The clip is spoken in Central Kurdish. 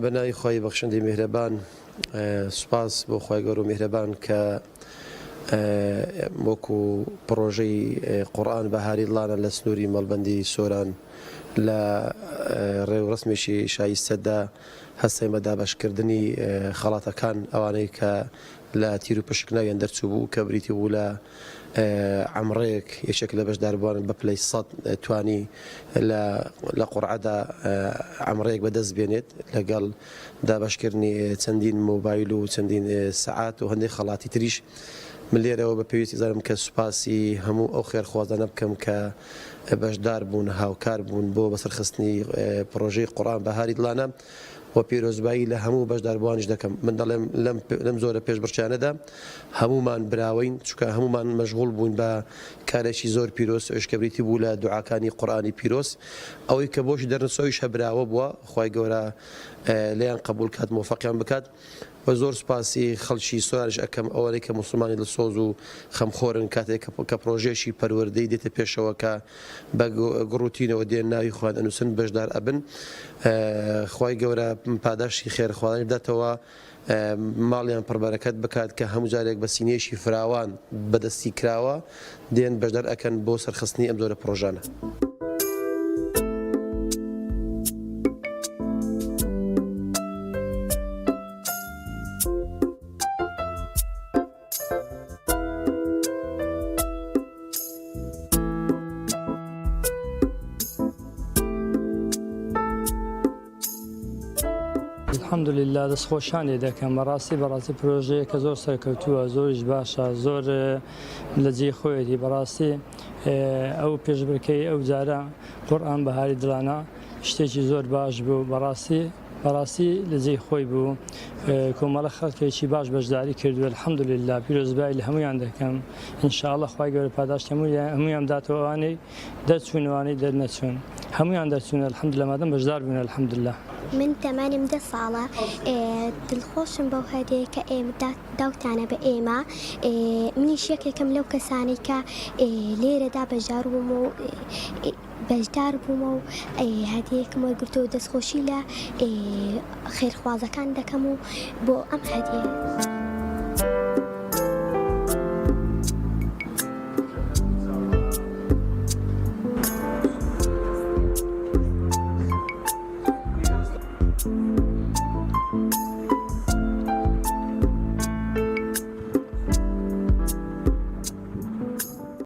بەناوی خۆی بەخشندی میهرەبان سوپاس بۆ خۆی گەورە و میهرەبان کە وەکو پرۆژەی قورئان بەهاری دڵانە لە سنووری مەڵبەندی سۆران لە ڕێوڕسمێکی شایستەدا هەستەی مەدابەشکردنی خەڵاتەکان ئەوانەی کە لە تیر و پشکناویان دەرچوو بوو کە بریتی بوو لە عەمڕەیەک یەکێک لە بەشداربووان بە پلەی 100 توانی لە قورعەدا عەمڕەیەک بەدەست بێنێت لەگەڵ دابەشکردنی چەندین مۆبایل و چەندین سەعات و هەندێک خەڵاتی تریش. من لێرەوە بە پێویستی زانم کە سوپاسی هەموو ئەو خێرخوازانە بکەم کە بەشدار بوون هاوکار بوون بۆ بەسەرخستنی پرۆژەی قورئان بەهاری دڵانە و پیرۆزبایی لە هەموو بەشداربوانیش دەکەم. من دەڵێم لەم زۆرە پێشبڕکێانەدا هەمومان براوین چونکە هەمومان مەشغوڵ بوون بە کارێکی زۆر پیرۆز ئەوش کە بریتی بوو لە دوعاکانی قورئانی پیرۆز ئەوەی کە بۆشی دەرنەسەویش هەبراوە بووە خی گەورە لێیان قبول کات مۆفەقیان بکات. و زۆر سوپاسی خەڵکی سۆرانش ئەەکەم ئەوەی کە موسڵمانی لە سۆز و خەمخۆرن کاتێک کە پرۆژێشی پەروەردەی دێتە پێشەوە کە بە گڕوتینەوە دێن ناوی خوان ئەنووسن بەشدار ئەبن. خی گەورە پاداشی خێرخواڵانی بداتەوە ماڵیان پڕبەرەکەت بکات کە هەموو جارێک بە سینێشی فراوان بەدەستی کراوە دێن بەشدار ئەکەن بۆ سەرخستنی ئەم زۆرە پرۆژانە. الحەمدولله دەستخۆشیان لێ دەکەم بەڕاستی پرۆژەیە کە زۆر سەرکەوتووە زۆریش باشە زۆر لە جێی خۆیەتی بەڕاستی ئەو پێشبڕکەی ئەو جارە قورئان بەهاری دڵانە شتێکی زۆر باش بوو بەڕاستی لە جێی خۆی بوو کۆمەڵە خەڵکێکی باش بەشداری کردووە الحەمدولله پیرۆزبایی لە هەمویان دەکەم ئینشاءڵڵا خی گەورە پاداشتی هەمویان داتەوە ئەوانەی دەرچوونەوانەی دەرنەچوون هەمویان دەرچوونە الحەمدولله مادەم بەشدار بوون الحەمدولله. من تەمەنم 10 ساڵە دڵخۆشم بەو هەدەیە کە ئێمە داوتانە بە ئێمە منیش یەکێکم لەو کەسانی کە لێرەدا بەشدار بوومە و هەدیەکم وەرگرتووە دەستخۆشی لە خێرخوازەکان دەکەم و بۆ ئەم هەدیە.